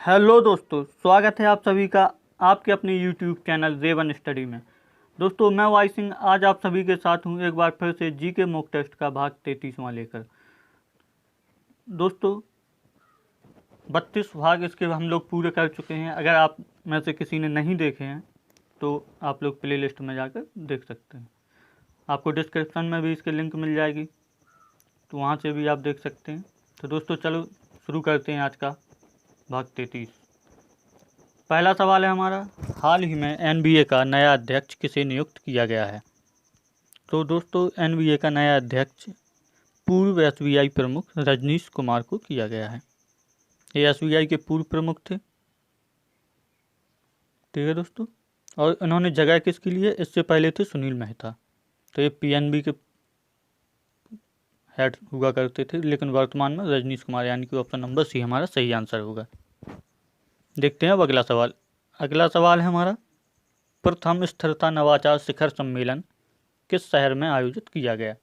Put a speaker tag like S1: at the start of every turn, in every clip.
S1: Hello दोस्तों, स्वागत है आप सभी का आपके अपने यूट्यूब चैनल रेवन स्टडी में। दोस्तों, मैं वाई सिंह आज आप सभी के साथ हूं एक बार फिर से जी के मॉक टेस्ट का भाग 33वां लेकर। दोस्तों, 32 भाग इसके हम लोग पूरे कर चुके हैं। अगर आप में से किसी ने नहीं देखे हैं तो आप लोग प्ले लिस्ट में जाकर देख सकते हैं। आपको डिस्क्रिप्शन में भी इसकी लिंक मिल जाएगी, तो वहाँ से भी आप देख सकते हैं। तो दोस्तों, चलो शुरू करते हैं आज का भाग 33। पहला सवाल है हमारा, हाल ही में एनबीए का नया अध्यक्ष किसे नियुक्त किया गया है? तो दोस्तों, एनबीए का नया अध्यक्ष पूर्व एसबीआई प्रमुख रजनीश कुमार को किया गया है। ये एसबीआई के पूर्व प्रमुख थे, ठीक है दोस्तों। और इन्होंने जगह किसकी ली है? इससे पहले थे सुनील मेहता, तो ये पीएनबी के हेड हुआ करते थे, लेकिन वर्तमान में रजनीश कुमार, यानी कि ऑप्शन नंबर सी हमारा सही आंसर होगा। देखते हैं अब अगला सवाल। अगला सवाल है हमारा, प्रथम स्थिरता नवाचार शिखर सम्मेलन किस शहर में आयोजित किया गया?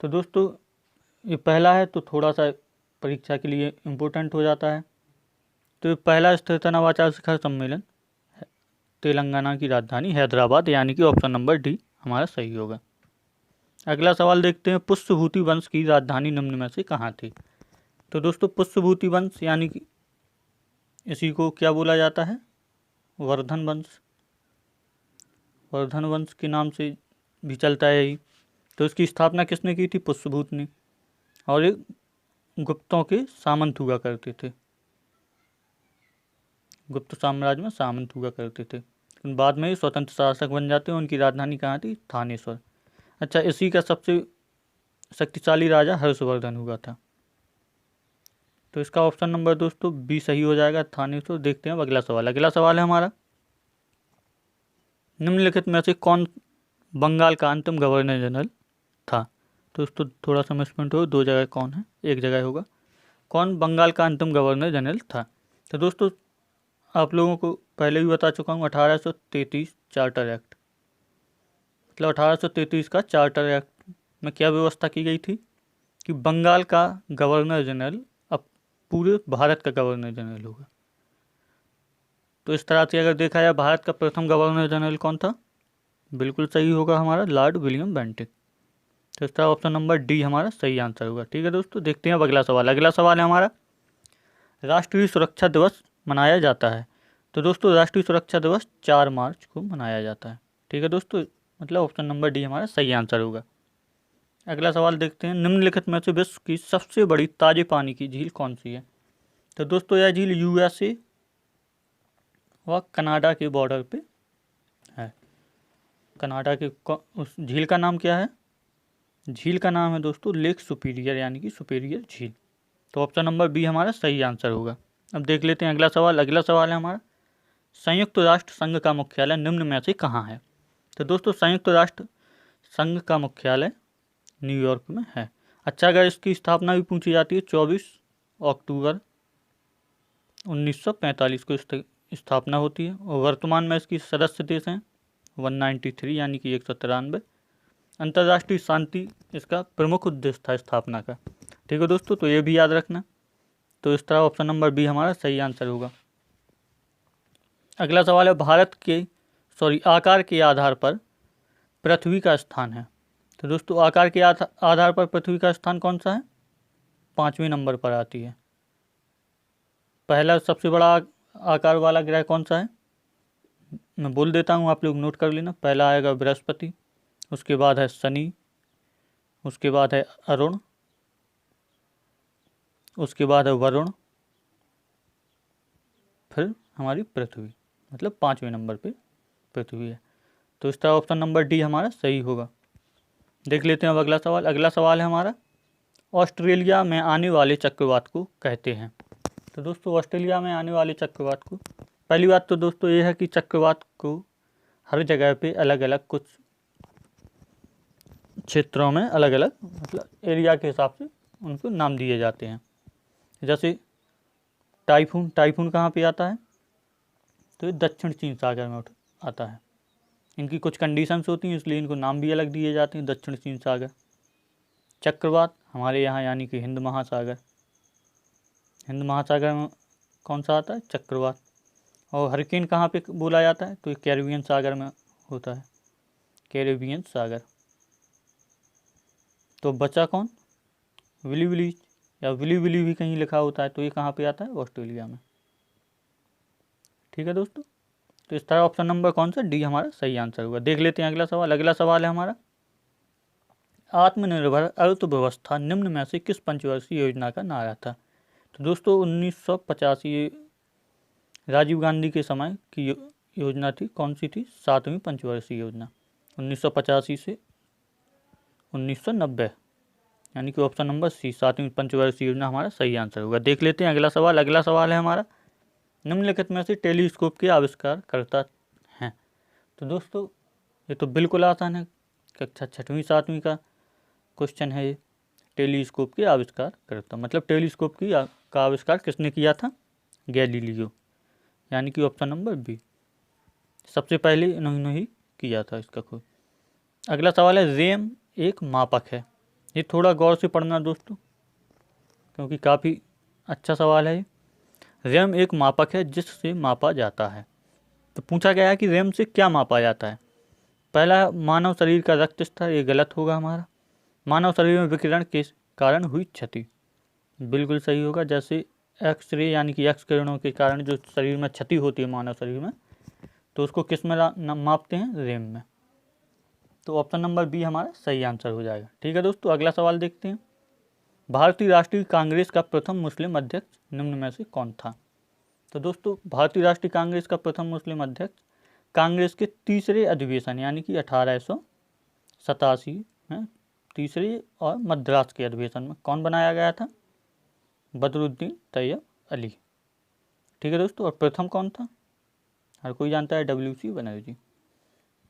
S1: तो दोस्तों, ये पहला है तो थोड़ा सा परीक्षा के लिए इम्पोर्टेंट हो जाता है। तो ये पहला स्थिरता नवाचार शिखर सम्मेलन तेलंगाना की राजधानी हैदराबाद, यानी कि ऑप्शन नंबर डी हमारा सही होगा। अगला सवाल देखते हैं, पुष्यभूति वंश की राजधानी निम्न में से कहाँ थी? तो दोस्तों, पुष्यभूति वंश यानी कि इसी को क्या बोला जाता है? वर्धन वंश। वर्धन वंश के नाम से भी चलता है यही। तो इसकी स्थापना किसने की थी? पुष्यभूत ने। और ये गुप्तों के सामंत हुआ करते थे, गुप्त साम्राज्य में सामंत हुआ करते थे, लेकिन बाद में ये स्वतंत्र शासक बन जाते हैं। उनकी राजधानी कहाँ थी? थानेश्वर। अच्छा, इसी का सबसे शक्तिशाली राजा हर्षवर्धन हुआ था। तो इसका ऑप्शन नंबर दोस्तों बी सही हो जाएगा, थानेश्वर। देखते हैं अब अगला सवाल। अगला सवाल है हमारा, निम्नलिखित में से कौन बंगाल का अंतिम गवर्नर जनरल था? तो दोस्तों, थोड़ा सा मिसप्रिंट हो, दो जगह कौन है, एक जगह होगा। कौन बंगाल का अंतिम गवर्नर जनरल था? तो दोस्तों, आप लोगों को पहले भी बता चुका हूँ, 1833 चार्टर एक्ट, मतलब 1833 का चार्टर एक्ट में क्या व्यवस्था की गई थी कि बंगाल का गवर्नर जनरल अब पूरे भारत का गवर्नर जनरल होगा। तो इस तरह से अगर देखा जाए, भारत का प्रथम गवर्नर जनरल कौन था? बिल्कुल सही होगा हमारा लॉर्ड विलियम बेंटिक। तो इसका ऑप्शन नंबर डी हमारा सही आंसर होगा। ठीक है दोस्तों, देखते हैं अब अगला सवाल। अगला सवाल है हमारा, राष्ट्रीय सुरक्षा दिवस मनाया जाता है? तो दोस्तों, राष्ट्रीय सुरक्षा दिवस 4 मार्च को मनाया जाता है। ठीक है दोस्तों, मतलब ऑप्शन नंबर डी हमारा सही आंसर होगा। अगला सवाल देखते हैं, निम्नलिखित में से विश्व की सबसे बड़ी ताजे पानी की झील कौन सी है? तो दोस्तों, यह झील यूएसए व कनाडा के बॉर्डर पे है। कनाडा के उस झील का नाम क्या है? झील का नाम है दोस्तों लेक सुपीरियर, यानी कि सुपीरियर झील। तो ऑप्शन नंबर बी हमारा सही आंसर होगा। अब देख लेते हैं अगला सवाल। अगला सवाल है हमारा, संयुक्त राष्ट्र संघ का मुख्यालय निम्न में से कहाँ है? तो दोस्तों, संयुक्त राष्ट्र संघ का मुख्यालय न्यूयॉर्क में है। अच्छा, अगर इसकी स्थापना भी पूछी जाती है, 24 अक्टूबर 1945 को स्थापना होती है। और वर्तमान में इसकी सदस्य देश हैं 193, यानी कि 193। अंतर्राष्ट्रीय शांति इसका प्रमुख उद्देश्य था स्थापना का। ठीक है दोस्तों, तो ये भी याद रखना। तो इस तरह ऑप्शन नंबर बी हमारा सही आंसर होगा। अगला सवाल है, भारत के आकार के आधार पर पृथ्वी का स्थान है? तो दोस्तों, आकार के आधार पर पृथ्वी का स्थान कौन सा है? 5वें नंबर पर आती है। पहला सबसे बड़ा आकार वाला ग्रह कौन सा है? मैं बोल देता हूँ, आप लोग नोट कर लेना। पहला आएगा बृहस्पति, उसके बाद है शनि, उसके बाद है अरुण, उसके बाद है वरुण, फिर हमारी पृथ्वी, मतलब 5वें नंबर पे पृथ्वी है। तो इस तरह ऑप्शन नंबर डी हमारा सही होगा। देख लेते हैं अब अगला सवाल। अगला सवाल है हमारा, ऑस्ट्रेलिया में आने वाले चक्रवात को कहते हैं? तो दोस्तों, ऑस्ट्रेलिया में आने वाले चक्रवात को, पहली बात तो दोस्तों ये है कि चक्रवात को हर जगह पे अलग अलग, कुछ क्षेत्रों में अलग अलग, मतलब एरिया के हिसाब से उनको नाम दिए जाते हैं। जैसे टाइफून, टाइफून कहाँ पे आता है? तो ये दक्षिण चीन सागर में आता है। इनकी कुछ कंडीशंस होती हैं, इसलिए इनको नाम भी अलग दिए जाते हैं, दक्षिण चीन सागर। चक्रवात हमारे यहाँ यानी कि हिंद महासागर, हिंद महासागर में कौन सा आता है, चक्रवात। और हरिकेन कहाँ पे बोला जाता है, तो ये कैरिबियन सागर में होता है, कैरिबियन सागर। तो बचा कौन, विली विली, या विली विली भी कहीं लिखा होता है, तो ये कहाँ पे आता है, ऑस्ट्रेलिया में। ठीक है दोस्तों, तो इस तरह ऑप्शन नंबर कौन सा, डी हमारा सही आंसर होगा। देख लेते हैं अगला सवाल। अगला सवाल है हमारा, आत्मनिर्भर अर्थव्यवस्था निम्न में से किस पंचवर्षीय योजना का नारा था। तो दोस्तों 1985 राजीव गांधी के समय की योजना थी, कौन सी थी, 7वीं पंचवर्षीय योजना, 1985 से 1990, यानी कि ऑप्शन नंबर सी, 7वीं पंचवर्षीय योजना हमारा सही आंसर होगा। देख लेते हैं अगला सवाल। अगला सवाल है हमारा, निम्नलिखित में से टेलीस्कोप के आविष्कार करता हैं। तो दोस्तों ये तो बिल्कुल आसान है, कक्षा 6वीं 7वीं का क्वेश्चन है ये। टेलीस्कोप के आविष्कार करता, मतलब टेलीस्कोप का आविष्कार किसने किया था, गैलीलियो, यानी कि ऑप्शन नंबर बी, सबसे पहले इन्होंने ही किया था इसका खोज। अगला सवाल है, रैम एक मापक है। ये थोड़ा गौर से पढ़ना दोस्तों, क्योंकि काफ़ी अच्छा सवाल है ये। रैम एक मापक है जिससे मापा जाता है। तो पूछा गया है कि रैम से क्या मापा जाता है। पहला, मानव शरीर का रक्त स्तर, ये गलत होगा हमारा। मानव शरीर में विकिरण के कारण हुई क्षति, बिल्कुल सही होगा। जैसे एक्सरे यानी कि एक्स किरणों के कारण जो शरीर में क्षति होती है मानव शरीर में, तो उसको किस में मापते हैं, रैम में। तो ऑप्शन नंबर बी हमारा सही आंसर हो जाएगा। ठीक है दोस्तों, अगला सवाल देखते हैं। भारतीय राष्ट्रीय कांग्रेस का प्रथम मुस्लिम अध्यक्ष निम्न में से कौन था। तो दोस्तों भारतीय राष्ट्रीय कांग्रेस का प्रथम मुस्लिम अध्यक्ष कांग्रेस के तीसरे अधिवेशन यानी कि 1887 में तीसरे और मद्रास के अधिवेशन में कौन बनाया गया था, बदरुद्दीन तैयब अली। ठीक है दोस्तों, और प्रथम कौन था, हर कोई जानता है, WC बनर्जी।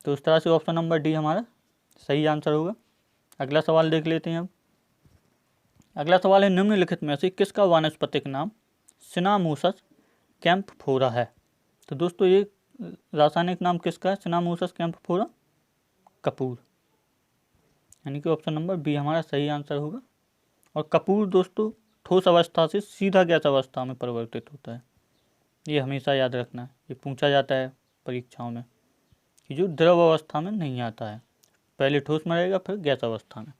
S1: तो इस तरह से ऑप्शन नंबर डी हमारा सही आंसर होगा। अगला सवाल देख लेते हैं अब। अगला सवाल है, निम्नलिखित में से किसका वानस्पतिक नाम सिनामोसस कैम्फोरा है। तो दोस्तों ये रासायनिक नाम किसका है, सिनामोसस कैम्फोरा, कपूर, यानी कि ऑप्शन नंबर बी हमारा सही आंसर होगा। और कपूर दोस्तों ठोस अवस्था से सीधा गैस अवस्था में परिवर्तित होता है, ये हमेशा याद रखना है, ये पूछा जाता है परीक्षाओं में कि जो द्रव अवस्था में नहीं आता है, पहले ठोस में रहेगा फिर गैस अवस्था में।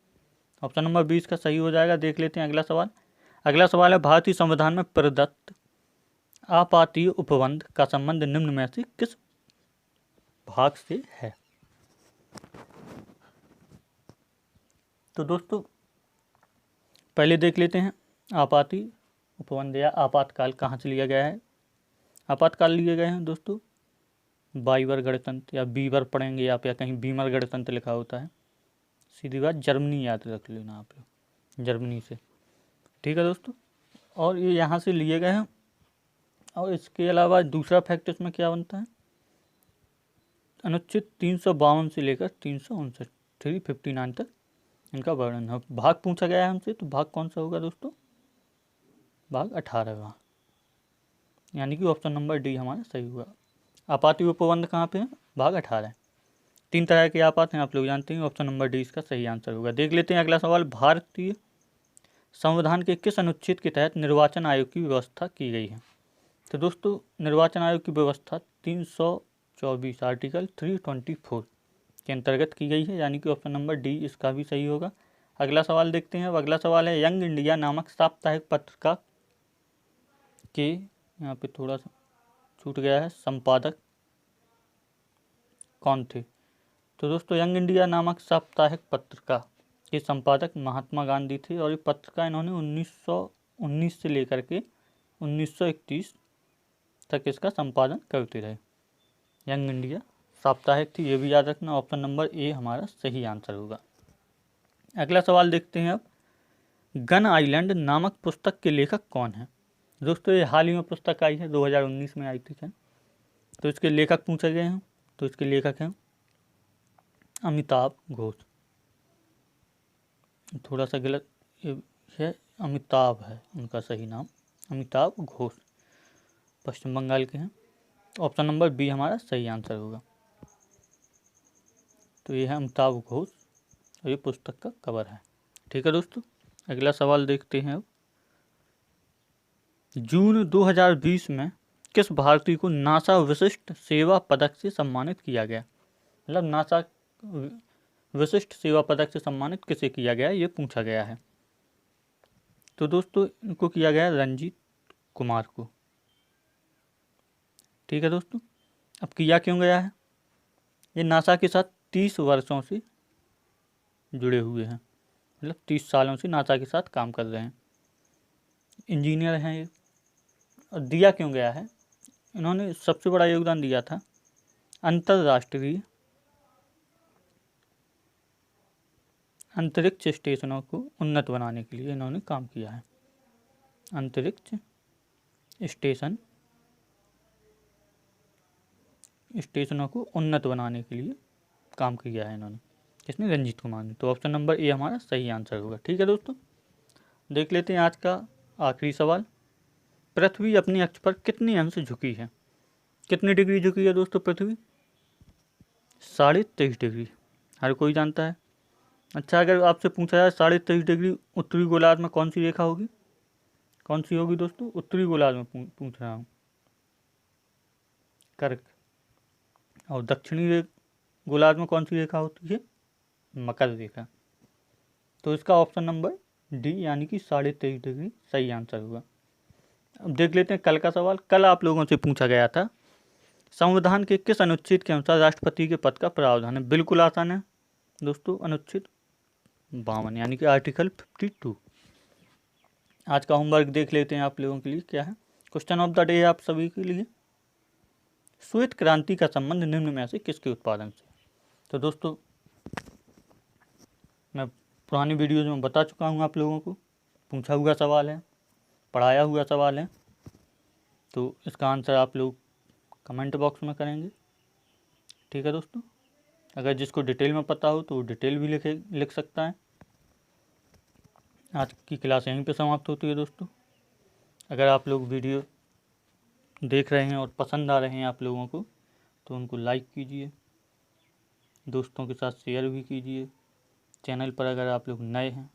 S1: ऑप्शन नंबर 20 का सही हो जाएगा। देख लेते हैं अगला सवाल। अगला सवाल है, भारतीय संविधान में प्रदत्त आपातीय उपबंध का संबंध निम्न में से किस भाग से है। तो दोस्तों पहले देख लेते हैं आपातीय उपबंध या आपातकाल कहाँ से लिया गया है। आपातकाल लिए गए हैं दोस्तों बाइबर गणतंत्र, या बीबर पढ़ेंगे आप, या कहीं बीमर गणतंत्र लिखा होता है, सीधी बात जर्मनी याद रख लेना आप लोग, जर्मनी से। ठीक है दोस्तों, और ये यहाँ से लिए गए हैं। और इसके अलावा दूसरा फैक्ट इसमें क्या बनता है, अनुच्छेद 352 से लेकर 359 359 तक इनका वर्णन है। भाग पूछा गया है हमसे, तो भाग कौन सा होगा दोस्तों, भाग 18वां, यानी कि ऑप्शन नंबर डी हमारा सही हुआ। आपातीय उपबंध कहाँ पे है, भाग 18। 3 तरह के आपात हैं, आप लोग जानते हैं, ऑप्शन नंबर डी इसका सही आंसर होगा। देख लेते हैं अगला सवाल। भारतीय संविधान के किस अनुच्छेद के तहत निर्वाचन आयोग की व्यवस्था की गई है। तो दोस्तों निर्वाचन आयोग की व्यवस्था 324 आर्टिकल 324 के अंतर्गत की गई है, यानी कि ऑप्शन नंबर डी इसका भी सही होगा। अगला सवाल देखते हैं। अब अगला सवाल है, यंग इंडिया नामक साप्ताहिक पत्रिका के, यहाँ पे थोड़ा सा छूट गया है, संपादक कौन थे। तो दोस्तों यंग इंडिया नामक साप्ताहिक पत्रिका के संपादक महात्मा गांधी थे, और ये पत्रिका इन्होंने 1919 से लेकर के 1931 तक इसका संपादन करते रहे। यंग इंडिया साप्ताहिक थी, ये भी याद रखना, ऑप्शन नंबर ए हमारा सही आंसर होगा। अगला सवाल देखते हैं अब, गन आइलैंड नामक पुस्तक के लेखक कौन है। दोस्तों ये हाल ही में पुस्तक आई है, 2019 में आई थी। तो इसके लेखक पूछे गए हैं, तो इसके लेखक हैं अमिताभ घोष। थोड़ा सा गलत है, अमिताभ है उनका सही नाम, अमिताभ घोष, पश्चिम बंगाल के हैं। ऑप्शन नंबर बी हमारा सही आंसर होगा। तो ये है अमिताभ घोष, और ये पुस्तक का कवर है। ठीक है दोस्तों, अगला सवाल देखते हैं अब। जून 2020 में किस भारतीय को नासा विशिष्ट सेवा पदक से सम्मानित किया गया? मतलब नासा विशिष्ट सेवा पदक से सम्मानित किसे किया गया, ये पूछा गया है। तो दोस्तों इनको किया गया रंजीत कुमार को। ठीक है दोस्तों, अब किया क्यों गया है? ये नासा के साथ 30 वर्षों से जुड़े हुए हैं, मतलब 30 सालों से नासा के साथ काम कर रहे हैं, इंजीनियर हैं ये। और दिया क्यों गया है? इन्होंने सबसे बड़ा योगदान दिया था अंतर्राष्ट्रीय अंतरिक्ष स्टेशनों को उन्नत बनाने के लिए इन्होंने काम किया है। अंतरिक्ष स्टेशनों को उन्नत बनाने के लिए काम किया है इन्होंने। किसने? रंजीत कुमार ने। तो ऑप्शन नंबर ए हमारा सही आंसर होगा। ठीक है दोस्तों, देख लेते हैं आज का आखिरी सवाल। पृथ्वी अपने अक्ष पर कितने अंश झुकी है? कितनी डिग्री झुकी है दोस्तों पृथ्वी? 23.5 डिग्री, हर कोई जानता है। अच्छा, अगर आपसे पूछा जाए 23.5 डिग्री उत्तरी गोलार्ध में कौन सी रेखा होगी, कौन सी होगी दोस्तों? उत्तरी गोलार्ध में पूछ रहा हूँ, कर्क। और दक्षिणी गोलार्ध में कौन सी रेखा होती है? मकर रेखा। तो इसका ऑप्शन नंबर डी यानी कि 23.5 डिग्री सही आंसर होगा। अब देख लेते हैं कल का सवाल। कल आप लोगों से पूछा गया था संविधान के किस अनुच्छेद के अनुसार राष्ट्रपति के पद का प्रावधान है? बिल्कुल आसान है दोस्तों, अनुच्छेद 52 यानी कि आर्टिकल 52। आज का होमवर्क देख लेते हैं आप लोगों के लिए क्या है। क्वेश्चन ऑफ द डे है आप सभी के लिए, श्वेत क्रांति का संबंध निम्न में से किसके उत्पादन से? तो दोस्तों मैं पुरानी वीडियोज में बता चुका हूँ आप लोगों को, पूछा हुआ सवाल है, पढ़ाया हुआ सवाल है। तो इसका आंसर आप लोग कमेंट बॉक्स में करेंगे। ठीक है दोस्तों, अगर जिसको डिटेल में पता हो तो वो डिटेल भी लिख सकता है। आज की क्लास यहीं पे समाप्त होती है दोस्तों। अगर आप लोग वीडियो देख रहे हैं और पसंद आ रहे हैं आप लोगों को तो उनको लाइक कीजिए, दोस्तों के साथ शेयर भी कीजिए। चैनल पर अगर आप लोग नए हैं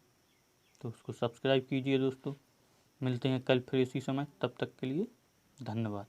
S1: तो उसको सब्सक्राइब कीजिए दोस्तों। मिलते हैं कल फिर इसी समय, तब तक के लिए धन्यवाद।